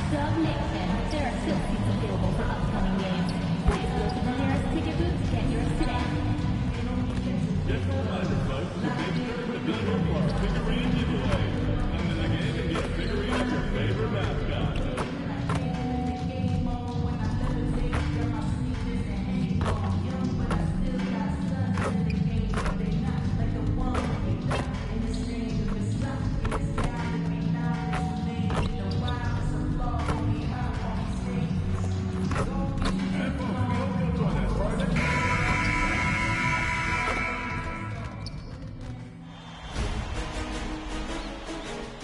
Submission. There are still seats available for upcoming games. Please go to the nearest ticket booth to get yours today. Just a reminder, folks, to make sure to be home for our figurine giveaway. Come to the game and get a figurine of your favorite mascot.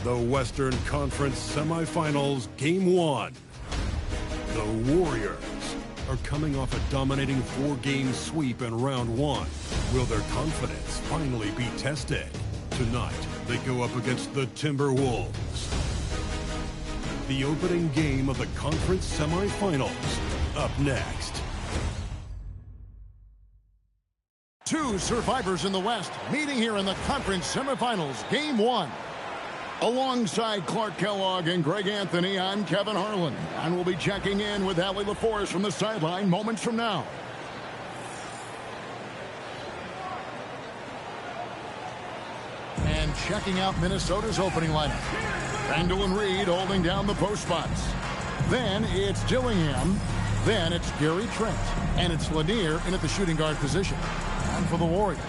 The Western Conference Semifinals, Game 1. The Warriors are coming off a dominating 4-game sweep in Round 1. Will their confidence finally be tested? Tonight, they go up against the Timberwolves. The opening game of the conference semifinals, up next. Two survivors in the West meeting here in the conference semifinals, Game 1. Alongside Clark Kellogg and Greg Anthony, I'm Kevin Harlan, and we'll be checking in with Allie LaForce from the sideline moments from now. And checking out Minnesota's opening lineup. Randall and Reed holding down the post spots. Then it's Dillingham. Then it's Gary Trent. And it's Lanier in at the shooting guard position. And for the Warriors,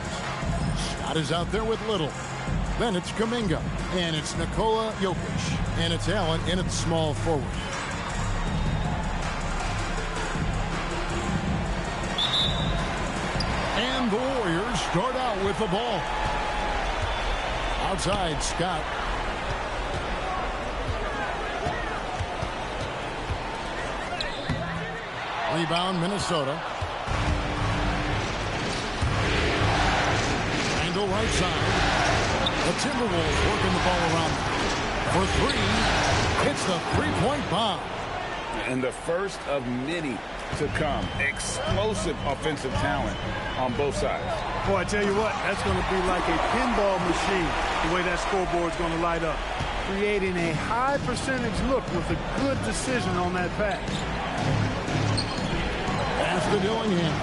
Scott is out there with Little. Then it's Kuminga, and it's Nikola Jokic, and it's Allen in at small forward. And the Warriors start out with the ball. Outside, Scott. Rebound, Minnesota. Randall right side. The Timberwolves working the ball around for three. It's the three-point bomb. And the first of many to come. Explosive offensive talent on both sides. Boy, I tell you what, that's going to be like a pinball machine, the way that scoreboard's going to light up. Creating a high percentage look with a good decision on that pass. Pass to Dillingham.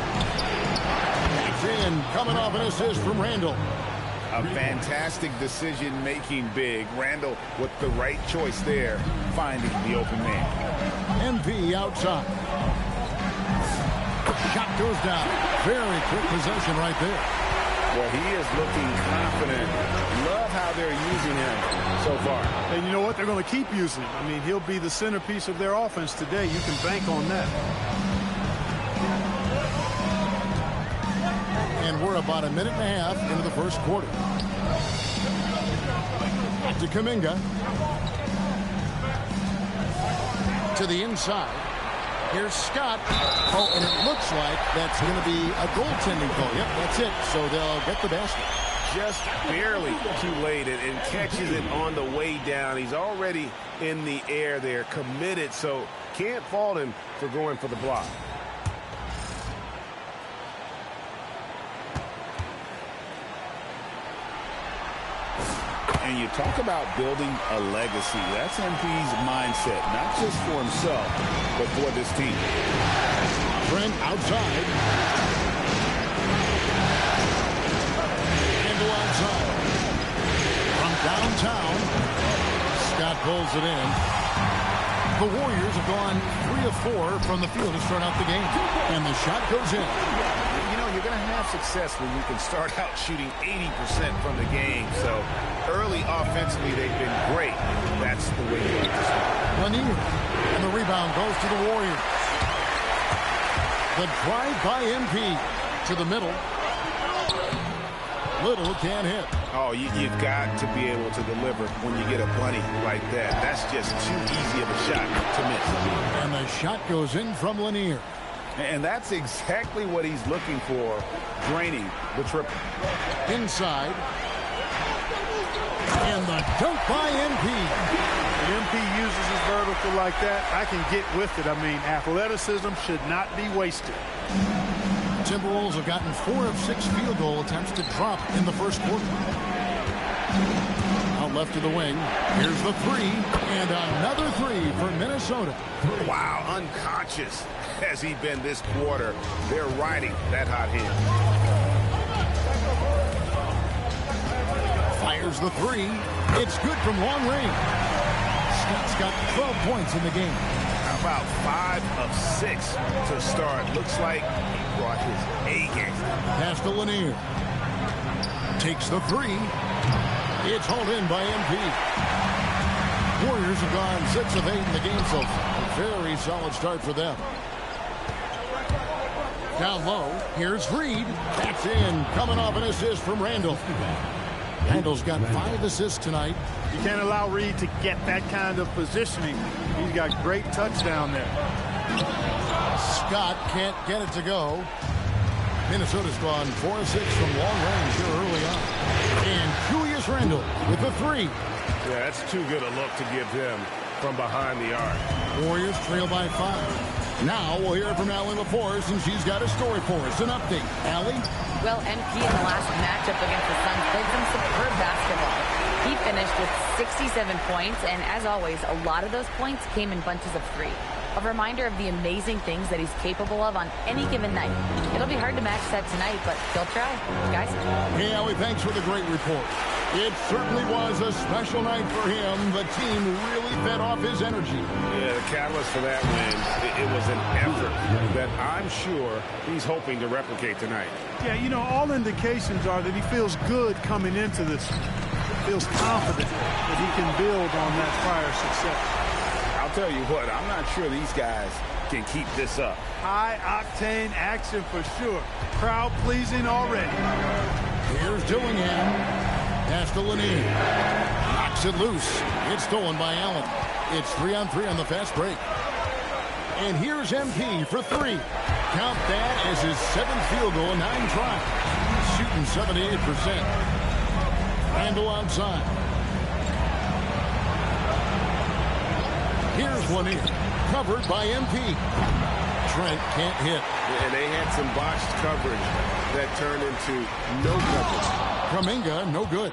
It's in, coming off an assist from Randall. A fantastic decision-making big. Randall with the right choice there, finding the open man. MP outside. Shot goes down. Very quick possession right there. Well, he is looking confident. Love how they're using him so far. And you know what? They're going to keep using him. I mean, he'll be the centerpiece of their offense today. You can bank on that. And we're about a minute and a half into the first quarter. Back to Kuminga. To the inside. Here's Scott. Oh, and it looks like that's going to be a goaltending call. Yep, that's it. So they'll get the basket. Just barely too late and catches it on the way down. He's already in the air there, committed, so can't fault him for going for the block. And you talk about building a legacy. That's MP's mindset, not just for himself, but for this team. Trent outside. And go outside. From downtown, Scott pulls it in. The Warriors have gone 3 of 4 from the field to start out the game. And the shot goes in. You know, you're going to have success when you can start out shooting 80% from the game. So early offensively, they've been great. That's the way you like to start. Lanier. And the rebound goes to the Warriors. The drive by MP to the middle. Little can't hit. Oh, you've got to be able to deliver when you get a bunny like that. That's just too easy of a shot to miss. And the shot goes in from Lanier. And that's exactly what he's looking for, draining the triple. Inside. And the dunk by MP. When MP uses his vertical like that, I can get with it. I mean, athleticism should not be wasted. Timberwolves have gotten 4 of 6 field goal attempts to drop in the first quarter. Out left to the wing. Here's the three. And another three for Minnesota. Minnesota. Wow, unconscious has he been this quarter. They're riding that hot hand. Fires the three. It's good from long range. Scott's got 12 points in the game. How about 5 of 6 to start? Looks like he brought his A game. Pass to Lanier. Takes the three. It's hauled in by MP. Warriors have gone 6 of 8 in the game so far. A very solid start for them. Down low, here's Reed. That's in, coming off an assist from Randall. Randall's got 5 assists tonight. You can't allow Reed to get that kind of positioning. He's got great touch down there. Scott can't get it to go. Minnesota's gone 4 of 6 from long range here early on. And Julius Randall with the three. Yeah, that's too good a look to give them from behind the arc. Warriors trail by 5. Now we'll hear from Allie LaForce, and she's got a story for us. An update. Allie? Well, MP in the last matchup against the Suns played some superb basketball. He finished with 67 points, and as always, a lot of those points came in bunches of 3. A reminder of the amazing things that he's capable of on any given night. It'll be hard to match that tonight, but he'll try. Guys? Hey, Allie, thanks for the great report. It certainly was a special night for him. The team really fed off his energy. Yeah, the catalyst for that win, it was an effort that I'm sure he's hoping to replicate tonight. Yeah, you know, all indications are that he feels good coming into this. Feels confident that he can build on that prior success. I'll tell you what, I'm not sure these guys can keep this up. High-octane action for sure. Crowd-pleasing already. Here's Dillingham. Pass to Lanier. Knocks it loose. It's stolen by Allen. It's 3-on-3 on the fast break. And here's MP for 3. Count that as his 7th field goal in 9 tries. Shooting 78%. Randall outside. Here's Lanier. Covered by MP. Trent can't hit. And they had some botched coverage that turned into no coverage. Kuminga, no good.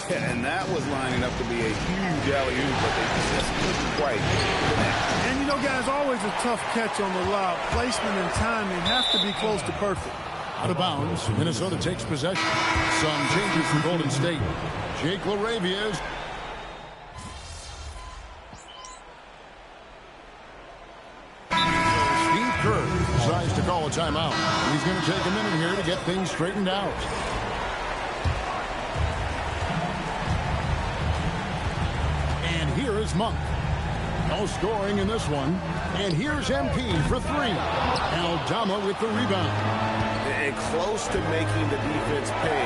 Yeah, and that was lining up to be a huge alley-oop, but they just couldn't quite connect. And you know, guys, always a tough catch on the lob. Placement and timing have to be close to perfect. Out of bounds, Minnesota takes possession. Some changes from Golden State. Jake LaRavia. Steve Kerr decides to call a timeout. He's going to take a minute here to get things straightened out. Here is Monk. No scoring in this one. And here's MP for 3. Aldama with the rebound. And close to making the defense pay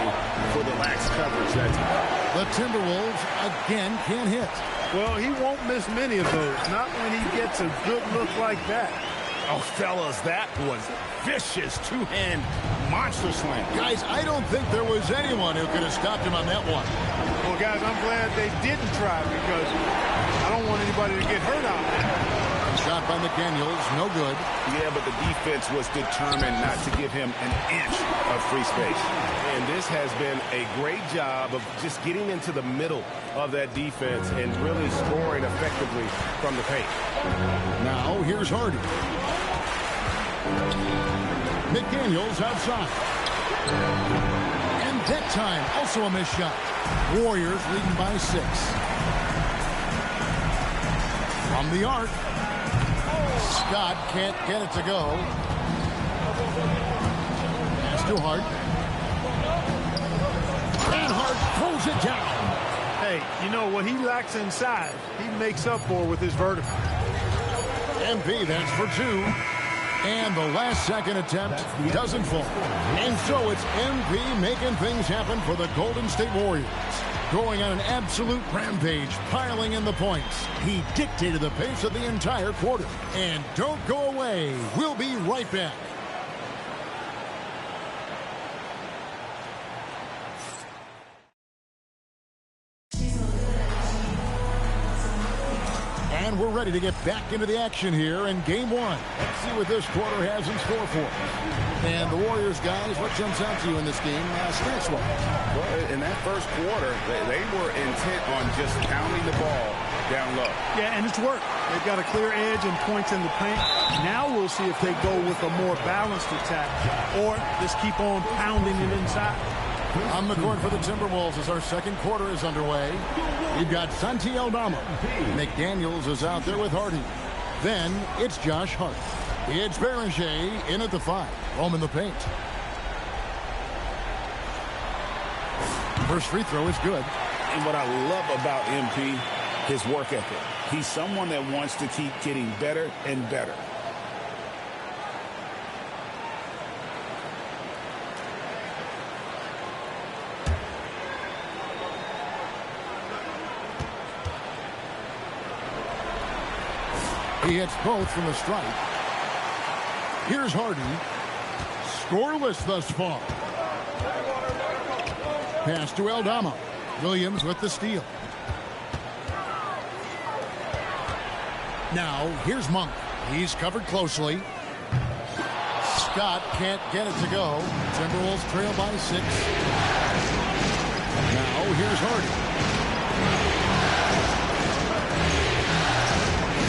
for the lax coverage that time. The Timberwolves again can't hit. Well, he won't miss many of those. Not when he gets a good look like that. Oh, fellas, that was vicious two-hand monster slam. Guys, I don't think there was anyone who could have stopped him on that one. Well, guys, I'm glad they didn't try because I don't want anybody to get hurt out there. Shot by McDaniels, no good. Yeah, but the defense was determined not to give him an inch of free space. And this has been a great job of just getting into the middle of that defense and really scoring effectively from the paint. Now, here's Hardy. McDaniels outside. And that time, also a missed shot. Warriors leading by 6. From the arc. Scott can't get it to go. Pass to Hart. And Hart pulls it down. Hey, you know, what he lacks inside, he makes up for with his vertical. MP, that's for 2. And the last second attempt doesn't fall. And so it's MP making things happen for the Golden State Warriors. Going on an absolute rampage, piling in the points. He dictated the pace of the entire quarter. And don't go away. We'll be right back. And we're ready to get back into the action here in Game 1. Let's see what this quarter has in store for us. And the Warriors, guys, what jumps out to you in this game stats-wise? Well, in that first quarter, they were intent on just pounding the ball down low. Yeah, and it's worked. They've got a clear edge and points in the paint. Now we'll see if they go with a more balanced attack or just keep on pounding it inside. On the court for the Timberwolves as our second quarter is underway. You've got Santi Aldama. McDaniels is out there with Hardy. Then it's Josh Hart. It's Beringer in at the 5. Home in the paint. First free throw is good. And what I love about MP, his work ethic. He's someone that wants to keep getting better and better. He hits both from the stripe. Here's Harden. Scoreless thus far. Pass to Aldama. Williams with the steal. Now, here's Monk. He's covered closely. Scott can't get it to go. Timberwolves trail by 6. Now, here's Hardy.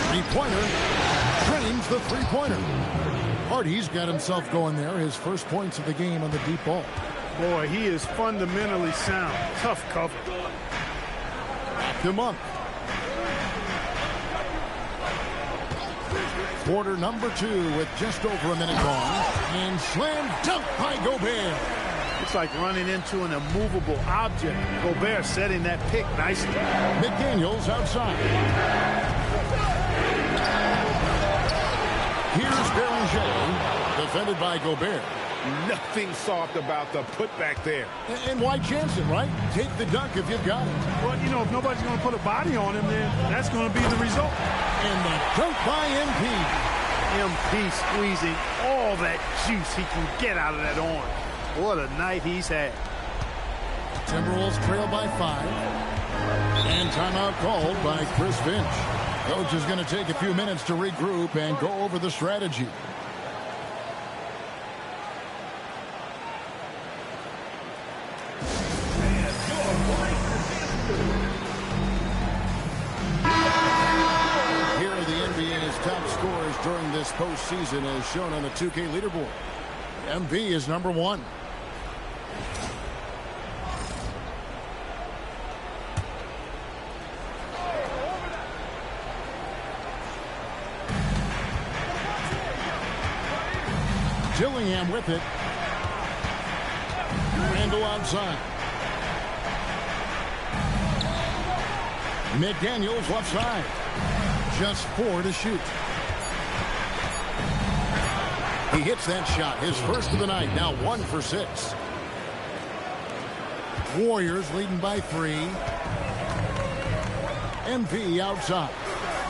Three-pointer. Drains the three-pointer. Hardy's got himself going there. His first points of the game on the deep ball. Boy, he is fundamentally sound. Tough cover. Back to Monk. Quarter number 2 with just over a minute gone. And slam dunk by Gobert. It's like running into an immovable object. Gobert setting that pick nicely. McDaniels outside. Here's Beringer, defended by Gobert. Nothing soft about the putback there. And why chance it, right? Take the dunk if you've got it. Well, you know, if nobody's going to put a body on him, then that's going to be the result. And the dunk by MP. MP squeezing all that juice he can get out of that arm. What a night he's had. Timberwolves trail by 5. And timeout called by Chris Finch. Coach is going to take a few minutes to regroup and go over the strategy. Here are the NBA's top scorers during this postseason as shown on the 2K leaderboard. MV is number 1. Dillingham with it. Randall outside. McDaniels left side. Just 4 to shoot. He hits that shot, his first of the night, now 1 for 6. Warriors leading by 3. MP outside.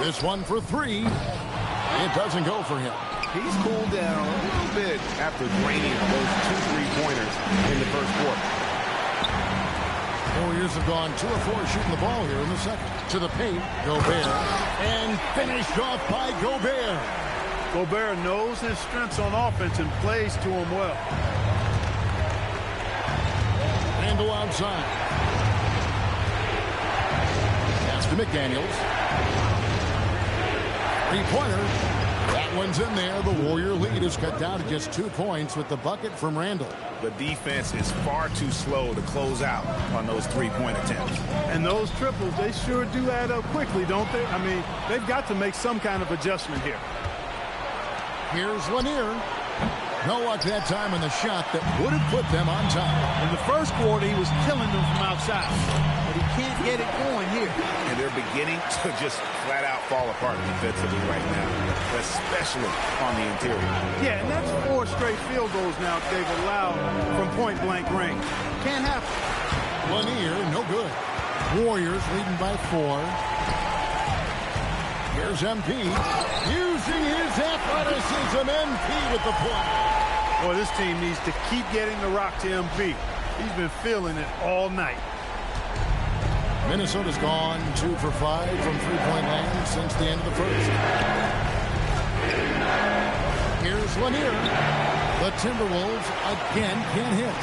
This one for 3. It doesn't go for him. He's cooled down a little bit after draining those 2 3-pointers in the first quarter. Warriors have gone 2 of 4 shooting the ball here in the second. To the paint, Gobert. And finished off by Gobert. Gobert knows his strengths on offense and plays to him well. Randall outside. Pass to McDaniels. 3-pointer. That one's in there. The Warrior lead is cut down to just 2 points with the bucket from Randall. The defense is far too slow to close out on those 3-point attempts. And those triples, they sure do add up quickly, don't they? I mean, they've got to make some kind of adjustment here. Here's Lanier. No luck that time on the shot that would have put them on top. In the first quarter, he was killing them from outside. But he can't get it going here. And they're beginning to just flat out fall apart defensively right now, especially on the interior. Yeah, and that's 4 straight field goals now they've allowed from point-blank range. Can't happen. Lanier, no good. Warriors leading by 4. Here's MP. Using his athleticism, MP with the point. Boy, this team needs to keep getting the rock to MP. He's been feeling it all night. Minnesota's gone 2 for 5 from three-point land since the end of the first. Here's Lanier. The Timberwolves again can't hit.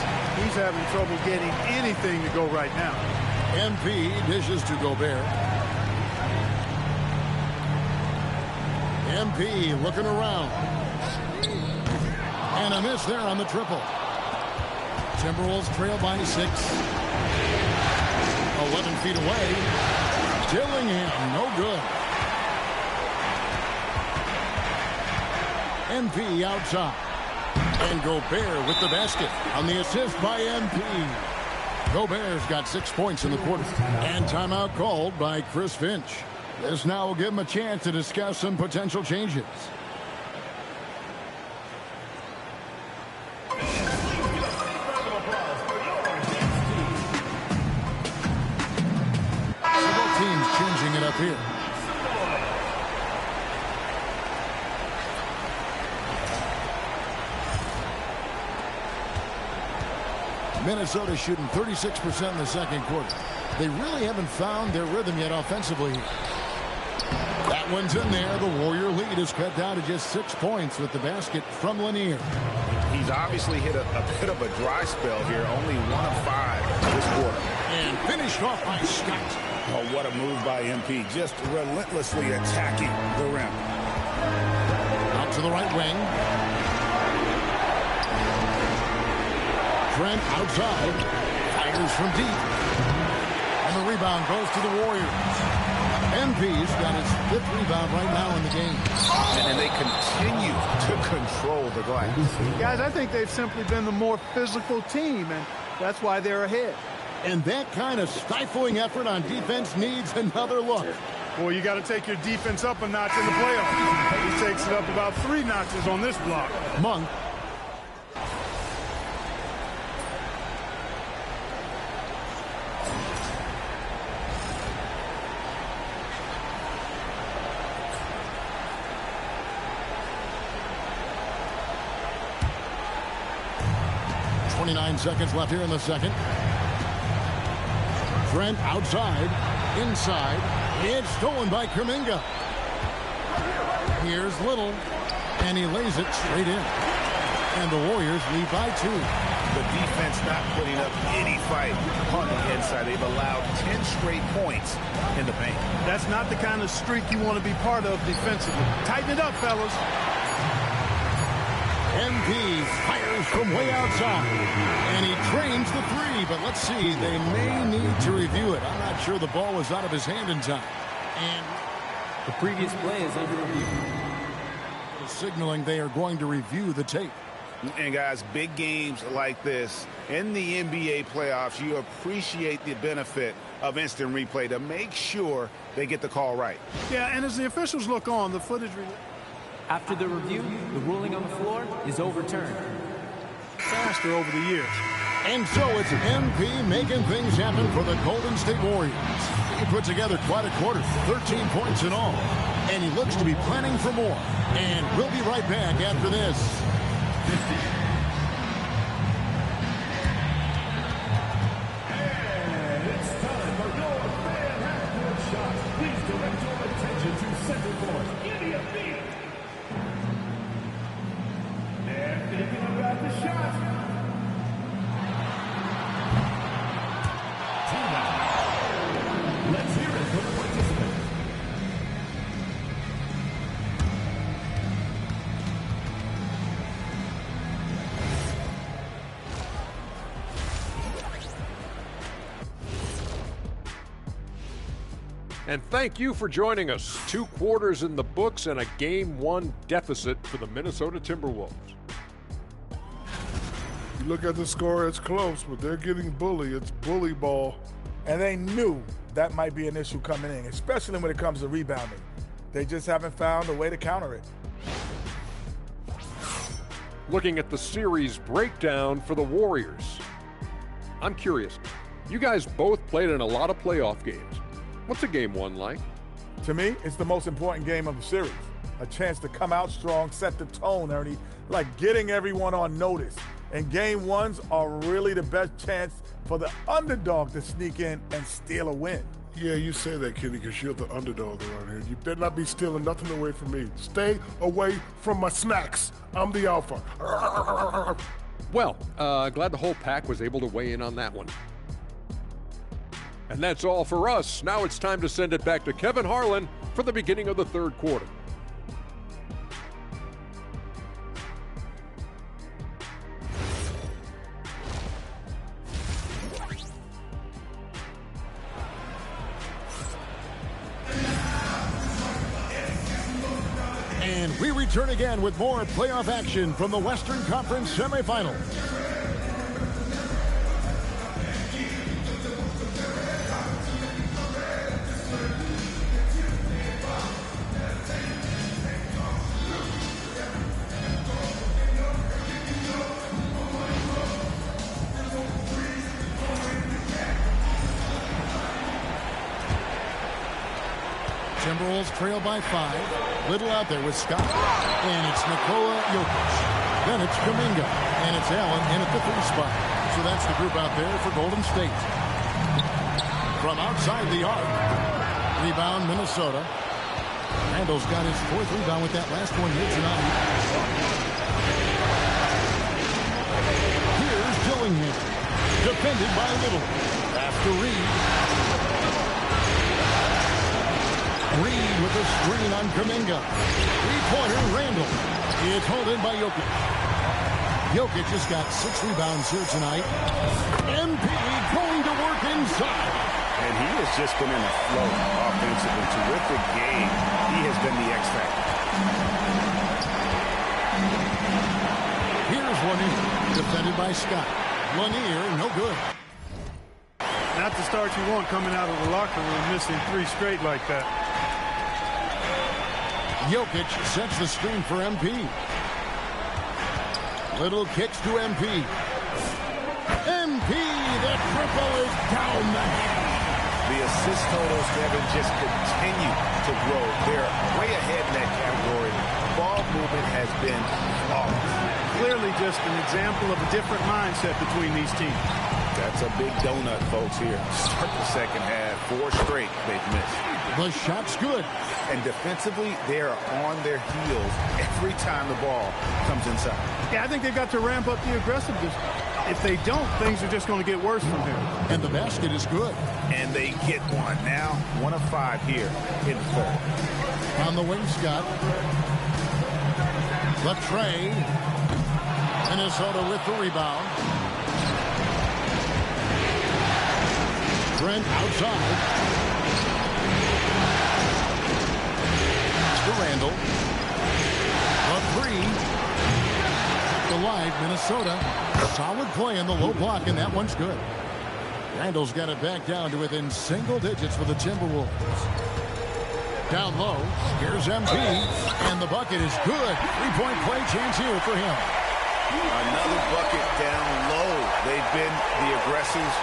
He's having trouble getting anything to go right now. MP dishes to Gobert. MP looking around. And a miss there on the triple. Timberwolves trail by 6. 11 feet away. Dillingham, no good. MP outside. And Gobert with the basket on the assist by MP. Gobert's got 6 points in the quarter. And timeout called by Chris Finch. This now will give him a chance to discuss some potential changes. Both teams changing it up here. Minnesota shooting 36% in the second quarter. They really haven't found their rhythm yet offensively here. That one's in there. The Warrior lead is cut down to just 6 points with the basket from Lanier. He's obviously hit a bit of a dry spell here. Only 1 of 5 this quarter. And finished off by Scott. Oh, what a move by MP. Just relentlessly attacking the rim. Out to the right wing. Trent outside. Fires from deep. And the rebound goes to the Warriors. MP's got his 5th rebound right now in the game. And they continue to control the glass. Guys, I think they've simply been the more physical team, and that's why they're ahead. And that kind of stifling effort on defense needs another look. Boy, you got to take your defense up a notch in the playoffs. He takes it up about 3 notches on this block. Monk. Seconds left here in the second. Trent outside, inside. It's stolen by Kuminga. Here's Little, and he lays it straight in. And the Warriors lead by 2. The defense not putting up any fight on the inside. They've allowed 10 straight points in the paint. That's not the kind of streak you want to be part of defensively. Tighten it up, fellas. MP fires from way outside, and he trains the 3, but let's see, they may need to review it. I'm not sure the ball was out of his hand in time. And the previous play is under review. Signaling they are going to review the tape. And guys, big games like this in the NBA playoffs, you appreciate the benefit of instant replay to make sure they get the call right. Yeah, and as the officials look on, the footage... After the review, the ruling on the floor is overturned. Faster over the years. And so it's MP making things happen for the Golden State Warriors. He put together quite a quarter, 13 points in all. And he looks to be planning for more. And we'll be right back after this. And it's time for your fan half-court shots. Please direct your attention to center court. Give me a beat. And thinking about the shot. Let's hear it for the participants. And thank you for joining us. 2 quarters in the books and a Game 1 deficit for the Minnesota Timberwolves. You look at the score, it's close, but they're getting bullied. It's bully ball. And they knew that might be an issue coming in, especially when it comes to rebounding. They just haven't found a way to counter it. Looking at the series breakdown for the Warriors. I'm curious. You guys both played in a lot of playoff games. What's a Game 1 like? To me, it's the most important game of the series. A chance to come out strong, set the tone, Ernie, like getting everyone on notice. And Game 1s are really the best chance for the underdog to sneak in and steal a win. Yeah, you say that, Kenny, because you're the underdog around here. You better not be stealing nothing away from me. Stay away from my snacks. I'm the alpha. Well, glad the whole pack was able to weigh in on that one. And that's all for us. Now it's time to send it back to Kevin Harlan for the beginning of the third quarter. And we return again with more playoff action from the Western Conference semifinals. Timberwolves trail by 5. Little out there with Scott. And it's Nikola Jokic. Then it's Kuminga. And it's Allen in at the 3 spot. So that's the group out there for Golden State. From outside the arc. Rebound, Minnesota. Randall's got his 4th rebound with that last one here tonight. Here's Dillingham. Defended by Little. After Reed. Reed with a screen on Kuminga. 3-pointer, Randall. It's holding by Jokic. Jokic just got 6 rebounds here tonight. MP going to work inside. And he has just been in a flow offensively. Terrific game. He has been the X factor. Here's Lanier. Defended by Scott. Lanier, no good. Not the start you want coming out of the locker room, missing 3 straight like that. Jokic sets the screen for MP. Little kicks to MP. MP, the triple is down the head. The assist totals, Kevin, just continue to grow. They're way ahead in that category. Ball movement has been flawless. Clearly just an example of a different mindset between these teams. That's a big donut, folks, here. Start the second half. 4 straight they've missed. The shot's good. And defensively, they are on their heels every time the ball comes inside. Yeah, I think they've got to ramp up the aggressiveness. If they don't, things are just going to get worse from here. And the basket is good. And they get one. Now, 1 of 5 here in the third. On the wing, Scott. Latrey. Minnesota with the rebound. Trent outside. To Randall. The 3. Alive, Minnesota. Solid play in the low block, and that one's good. Randall's got it back down to within single digits for the Timberwolves. Down low, here's MP, and the bucket is good. 3-point play chance here for him. Another bucket down low. They've been the aggressors,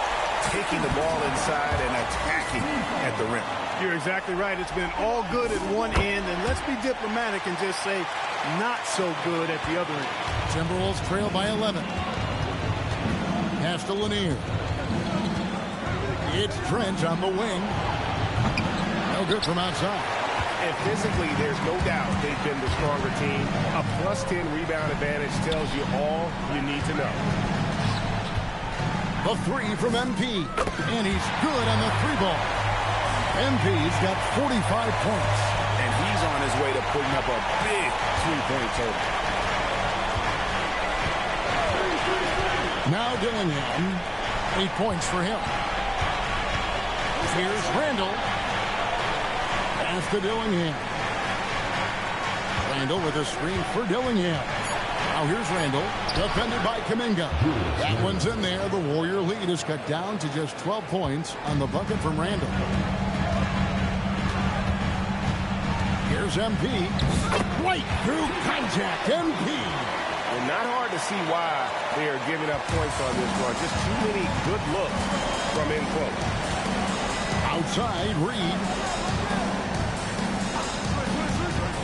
taking the ball inside and attacking at the rim. You're exactly right. It's been all good at one end, and let's be diplomatic and just say not so good at the other end. Timberwolves trail by 11. Pass to Lanier. It's Trent on the wing. No good from outside. And physically, there's no doubt they've been the stronger team. A +10 rebound advantage tells you all you need to know. The 3 from MP. And he's good on the 3-ball. MP's got 45 points. And he's on his way to putting up a big 3-point total. Now Dillingham. 8 points for him. Here's Randall. Pass to Dillingham. Randall with a screen for Dillingham. Now here's Randall. Defended by Kuminga. That one's in there. The Warrior lead is cut down to just 12 points on the bucket from Randall. Here's MP. Right through contact. MP. And not hard to see why they are giving up points on this run. Just too many good looks from in close. Outside, Reed.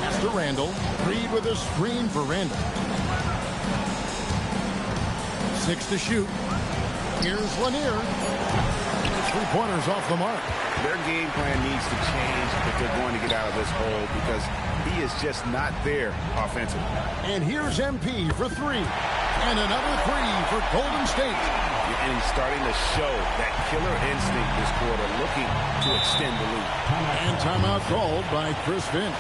Pass to Randall. Reed with a screen for Randall. 6 to shoot. Here's Lanier. 3-pointers off the mark. Their game plan needs to change if they're going to get out of this hole because he is just not there offensively. And here's MP for 3. And another 3 for Golden State. And he's starting to show that killer instinct this quarter, looking to extend the lead. And timeout called by Chris Finch.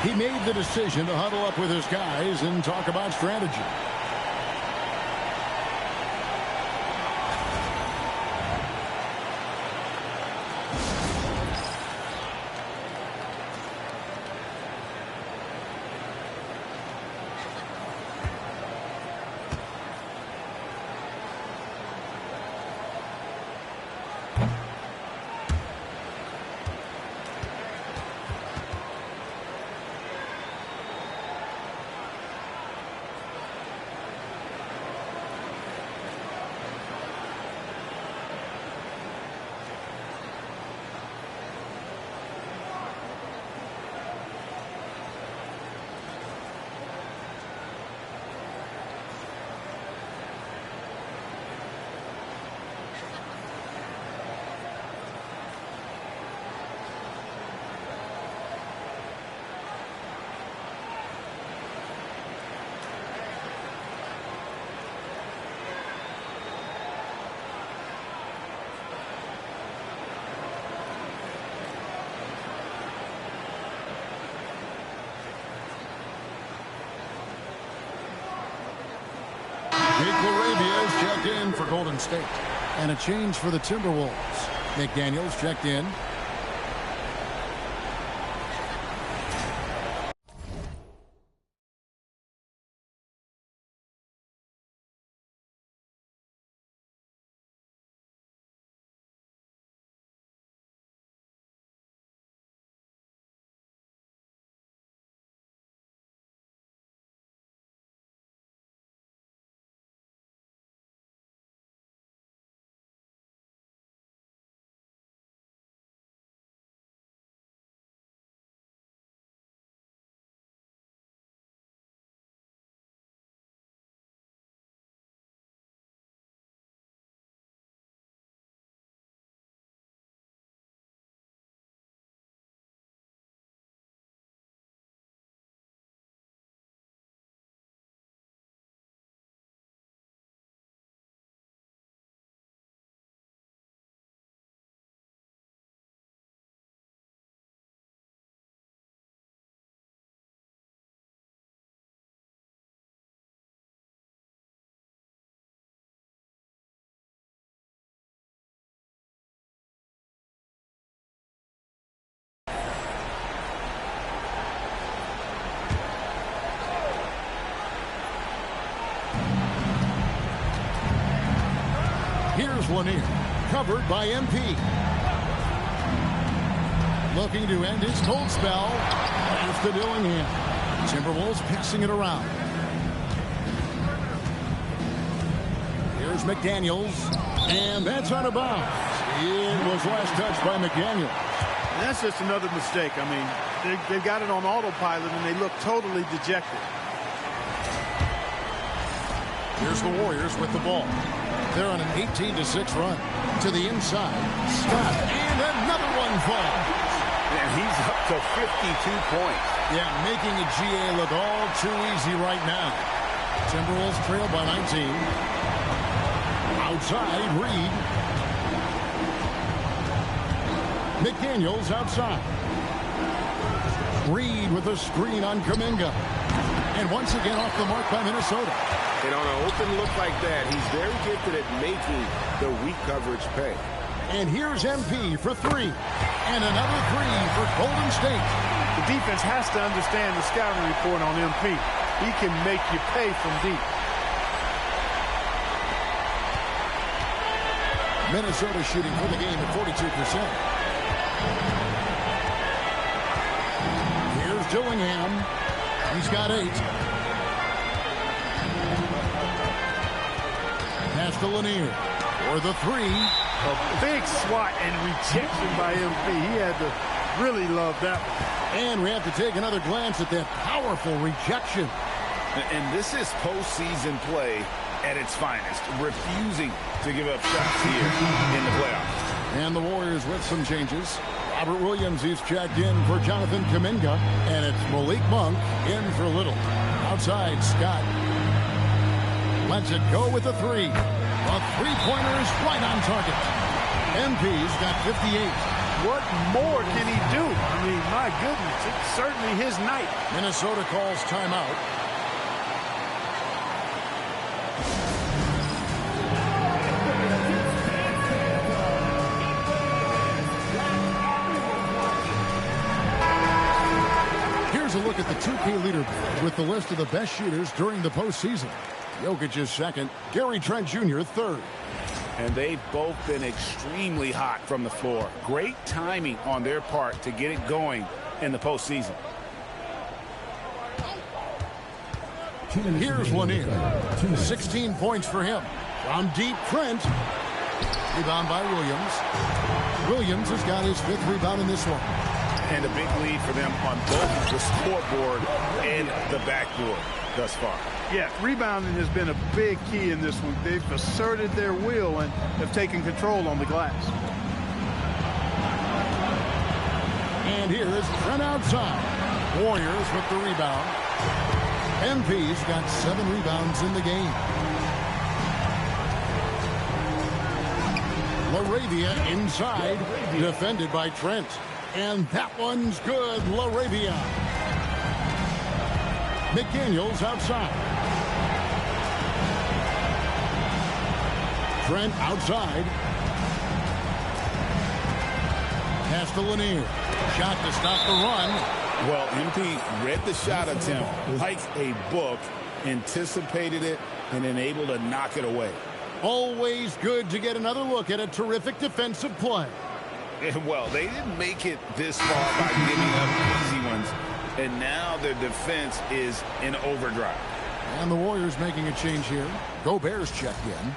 He made the decision to huddle up with his guys and talk about strategy. Jake LaRavia is checked in for Golden State. And a change for the Timberwolves. McDaniels checked in. Here's Lanier, covered by MP. Looking to end his cold spell. Pass to Dillingham. Timberwolves passing it around. Here's McDaniels, and that's out of bounds. It was last touched by McDaniels. And that's just another mistake. I mean, they've got it on autopilot, and they look totally dejected. Here's the Warriors with the ball. They're on an 18-6 run. To the inside. Scott, and another one falls. And he's up to 52 points. Yeah, making a GA look all too easy right now. Timberwolves trail by 19. Outside, Reed. McDaniels outside. Reed with a screen on Kuminga. And once again off the mark by Minnesota. And on an open look like that, he's very gifted at making the weak coverage pay. And here's MP for three. And another three for Golden State. The defense has to understand the scouting report on MP. He can make you pay from deep. Minnesota shooting for the game at 42%. Here's Dillingham. He's got 8. Pass to Lanier for the 3. A big swat and rejection by MP. He had to really love that one. And we have to take another glance at that powerful rejection. And this is postseason play at its finest, refusing to give up shots here in the playoffs. And the Warriors with some changes. Robert Williams is checked in for Jonathan Kuminga, and it's Malik Monk in for Little. Outside, Scott lets it go with the 3. A three-pointer is right on target. MP's got 58. What more can he do? I mean, my goodness, it's certainly his night. Minnesota calls timeout. Here's a look at the 2K leaderboard with the list of the best shooters during the postseason. Jokic is second. Gary Trent Jr. third. And they've both been extremely hot from the floor. Great timing on their part to get it going in the postseason. Here's Lanier. 16 points for him. From deep, Trent. Rebound by Williams. Williams has got his 5th rebound in this one. And a big lead for them on both the scoreboard and the backboard thus far. Yeah, rebounding has been a big key in this one. They've asserted their will and have taken control on the glass. And here is Trent outside. Warriors with the rebound. MP's got 7 rebounds in the game. LaRavia inside, defended by Trent. And that one's good, LaRavia. McDaniels outside. Trent outside. Pass to Lanier. Shot to stop the run. Well, MP read the shot attempt like a book, anticipated it, and then able to knock it away. Always good to get another look at a terrific defensive play. And, well, they didn't make it this far by giving up easy ones, and now their defense is in overdrive. And the Warriors making a change here. Gobert's checked in.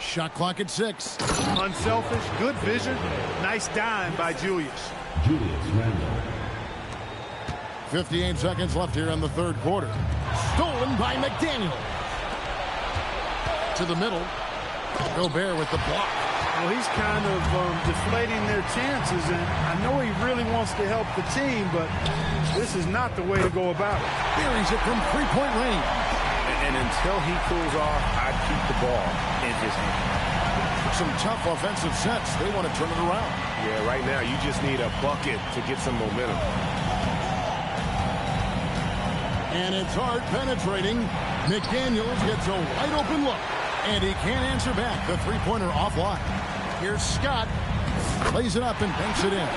Shot clock at 6. Unselfish, good vision. Nice dime by Julius. Julius Randle. 58 seconds left here in the third quarter. Stolen by McDaniel. To the middle. Gobert with the block. Well, he's kind of deflating their chances, and I know he really wants to help the team, but this is not the way to go about it. Buries it from three-point range. And until he cools off, I'd keep the ball in his hand. Some tough offensive sets. They want to turn it around. Yeah, right now you just need a bucket to get some momentum. And it's hard penetrating. McDaniels gets a wide open look. And he can't answer back. The three-pointer offline. Here's Scott. Plays it up and banks it in.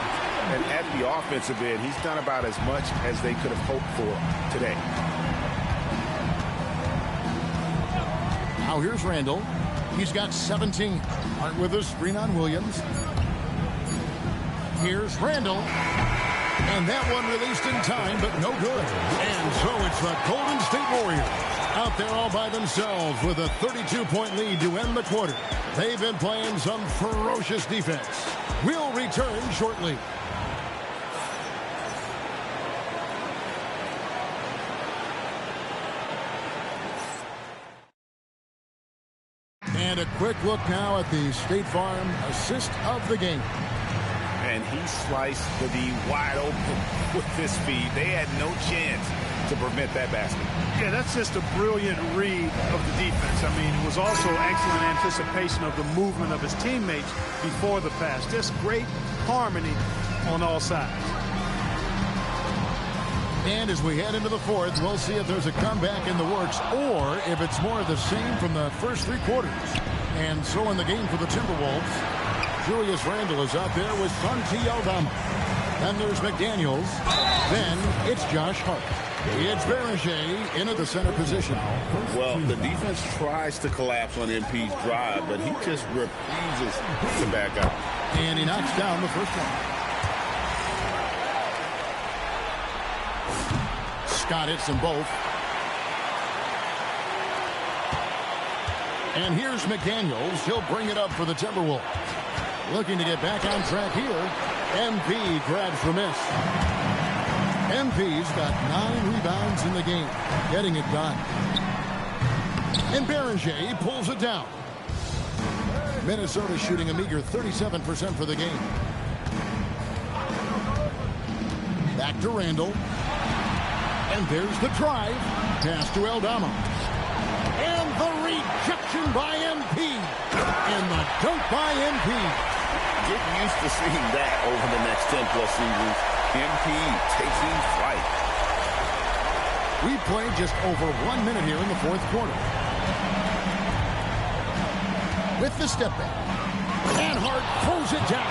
And at the offensive end, he's done about as much as they could have hoped for today. Now here's Randle. He's got 17. Hart with a screen on Williams. Here's Randle. And that one released in time, but no good. And so it's the Golden State Warriors out there all by themselves with a 32-point lead to end the quarter. They've been playing some ferocious defense. We'll return shortly. And a quick look now at the State Farm assist of the game. And he sliced the D wide open with his feet. They had no chance to prevent that basket. Yeah, that's just a brilliant read of the defense. I mean, it was also excellent anticipation of the movement of his teammates before the pass. Just great harmony on all sides. And as we head into the fourth, we'll see if there's a comeback in the works or if it's more of the same from the first three quarters. And so in the game for the Timberwolves, Julius Randle is out there with Santi Aldama. Then there's McDaniels. Then it's Josh Hart. It's Berger into the center position. Well, the defense tries to collapse on MP's drive, but he just refuses to back up. And he knocks down the first one. Scott hits them both. And here's McDaniels. He'll bring it up for the Timberwolves. Looking to get back on track here. MP grabs the miss. MP's got 9 rebounds in the game. Getting it done. And Berger pulls it down. Minnesota shooting a meager 37% for the game. Back to Randle. And there's the drive. Pass to Aldama. And the rejection by MP. And the dunk by MP. Get used to seeing that over the next 10-plus seasons. MP taking flight. We played just over 1 minute here in the fourth quarter. With the step back. And Hart throws it down.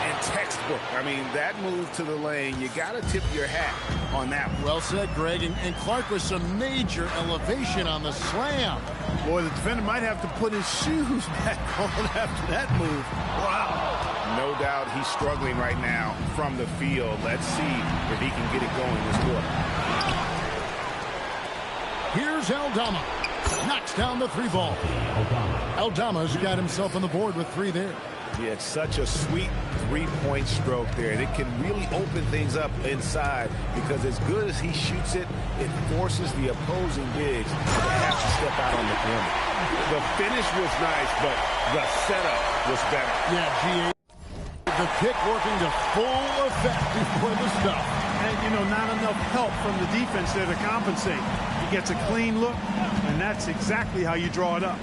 And textbook. I mean, that move to the lane, you got to tip your hat on that one. Well said, Greg. And Clark with some major elevation on the slam. Boy, the defender might have to put his shoes back on after that move. Wow. No doubt he's struggling right now from the field. Let's see if he can get it going this quarter. Here's Aldama. Knocks down the three ball. Aldama's got himself on the board with 3 there. Yeah, it's such a sweet three-point stroke there. And it can really open things up inside because as good as he shoots it, it forces the opposing bigs to have to step out on the perimeter. The finish was nice, but the setup was better. Yeah, G.A. The kick working to full effect before the stop. And, you know, not enough help from the defense there to compensate. He gets a clean look, and that's exactly how you draw it up.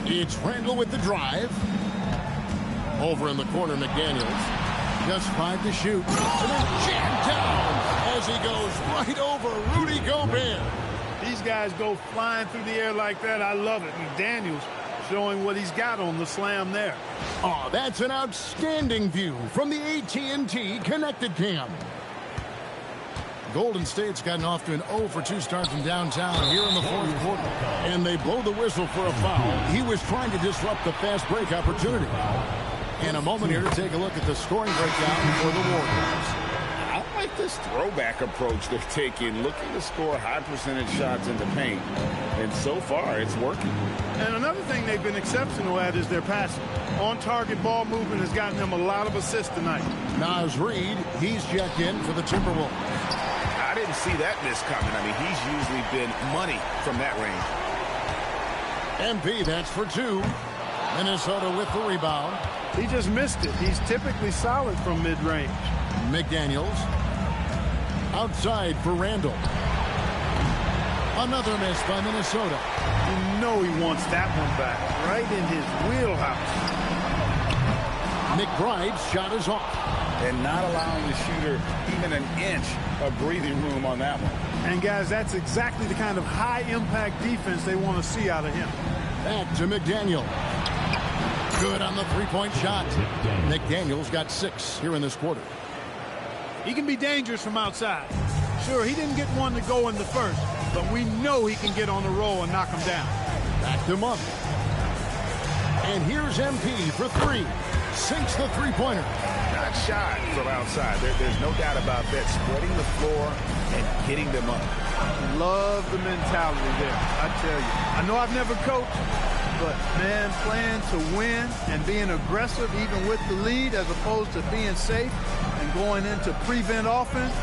It's Randle with the drive. Over in the corner, McDaniels. Just 5 to shoot. And then jammed down as as he goes right over Rudy Gobert. These guys go flying through the air like that. I love it. McDaniels showing what he's got on the slam there. Oh, that's an outstanding view from the AT&T Connected Cam. Golden State's gotten off to an 0-for-2 start from downtown here in the fourth quarter. And they blow the whistle for a foul. He was trying to disrupt the fast break opportunity. In a moment here to take a look at the scoring breakdown for the Warriors. I like this throwback approach they're taking, looking to score high percentage shots in the paint. And so far, it's working. And another thing they've been exceptional at is their passing. On-target ball movement has gotten them a lot of assists tonight. Naz Reid, he's checked in for the Timberwolves. I didn't see that miss coming. I mean, he's usually been money from that range. MP, that's for 2. Minnesota with the rebound. He just missed it. He's typically solid from mid-range. McDaniels. Outside for Randall. Another miss by Minnesota. You know he wants that one back. Right in his wheelhouse. McBride's shot is off. And not allowing the shooter even an inch of breathing room on that one. And, guys, that's exactly the kind of high-impact defense they want to see out of him. Back to McDaniel. Good on the three-point shot. McDaniel's got 6 here in this quarter. He can be dangerous from outside. Sure, he didn't get one to go in the first, but we know he can get on the roll and knock him down. Back to Monk. And here's MP for 3. Sinks the three-pointer. Not shot from outside. There's no doubt about that. Spreading the floor and hitting them up. Love the mentality there, I tell you. I know I've never coached, but, man, playing to win and being aggressive even with the lead as opposed to being safe and going into prevent offense,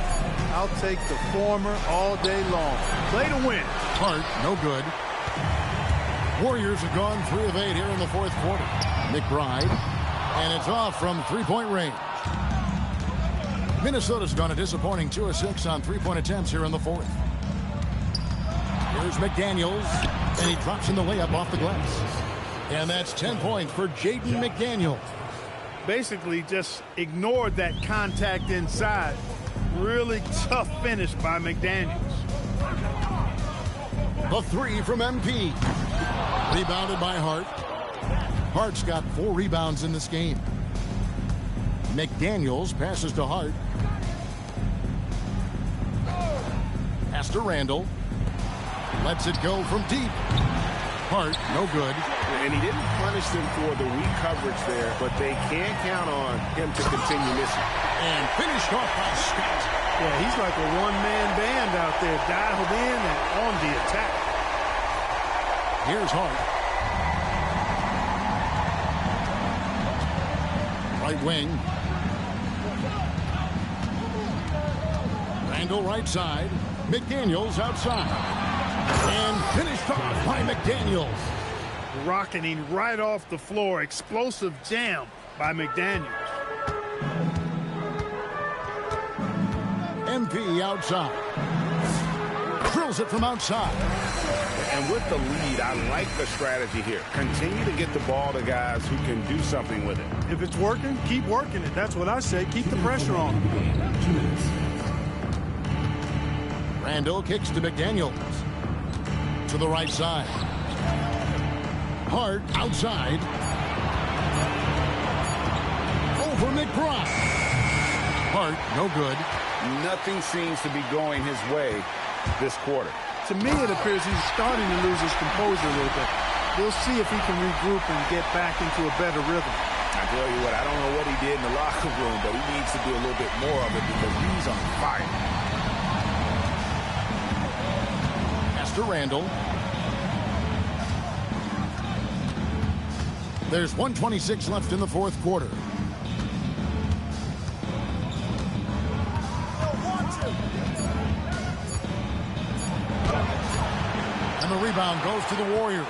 I'll take the former all day long. Play to win. Hart, no good. Warriors have gone 3 of 8 here in the fourth quarter. McBride, and it's off from three-point range. Minnesota's gone a disappointing 2 of 6 on three-point attempts here in the fourth. Here's McDaniels, and he drops in the layup off the glass. And that's 10 points for Jaden McDaniels. Basically just ignored that contact inside. Really tough finish by McDaniels. The 3 from MP. Rebounded by Hart. Hart's got 4 rebounds in this game. McDaniels passes to Hart. Pass to Randall. Lets it go from deep. Hart, no good. And he didn't punish them for the weak coverage there, but they can count on him to continue missing. And finished off by Scott. Yeah, he's like a one-man band out there, dialed in and on the attack. Here's Hart. Right wing. Randall right side. McDaniels outside. And finished off by McDaniels. Rocketing right off the floor. Explosive jam by McDaniels. MP outside. Drills it from outside. And with the lead, I like the strategy here. Continue to get the ball to guys who can do something with it. If it's working, keep working it. That's what I say. Keep the pressure on. Randall kicks to McDaniels. To the right side. Hart outside. Over McBride. Hart, no good. Nothing seems to be going his way this quarter. To me, it appears he's starting to lose his composure a little bit. We'll see if he can regroup and get back into a better rhythm. I tell you what, I don't know what he did in the locker room, but he needs to do a little bit more of it because he's on fire. Pass to Randall. There's 1:26 left in the fourth quarter. And the rebound goes to the Warriors.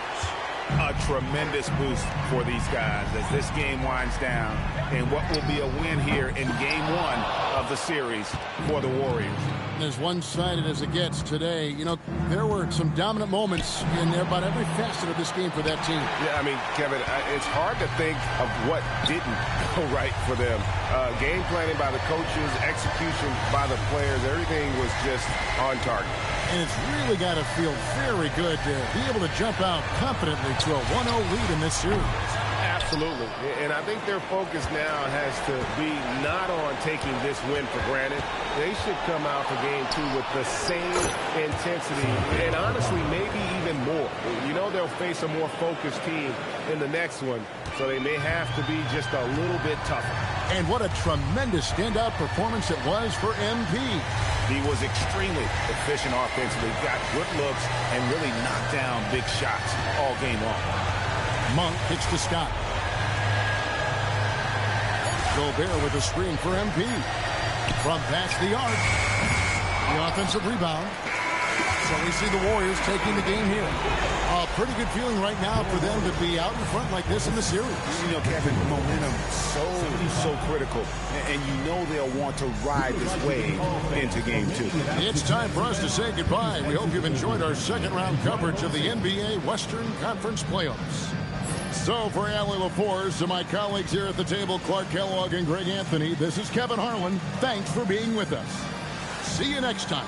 a tremendous boost for these guys as this game winds down and what will be a win here in game one of the series for the Warriors. As one-sided as it gets today, you know, there were some dominant moments in there about every facet of this game for that team. Yeah, I mean, Kevin, it's hard to think of what didn't go right for them. Game planning by the coaches, execution by the players, everything was just on target. And it's really got to feel very good to be able to jump out confidently to a 1-0 lead in this series. Absolutely. And I think their focus now has to be not on taking this win for granted. They should come out for game two with the same intensity and honestly maybe even more. You know they'll face a more focused team in the next one, so they may have to be just a little bit tougher. And what a tremendous standout performance it was for MP. He was extremely efficient offensively, got good looks, and really knocked down big shots all game long. Monk hits to Scott. Gobert with a screen for MP. From past the arc. The offensive rebound. So we see the Warriors taking the game here. A pretty good feeling right now for them to be out in front like this in the series. You know, Kevin, momentum so critical. And you know they'll want to ride this wave into game two. It's time for us to say goodbye. We hope you've enjoyed our second round coverage of the NBA Western Conference Playoffs. So for Allie LaForce and my colleagues here at the table, Clark Kellogg and Greg Anthony, this is Kevin Harlan. Thanks for being with us. See you next time.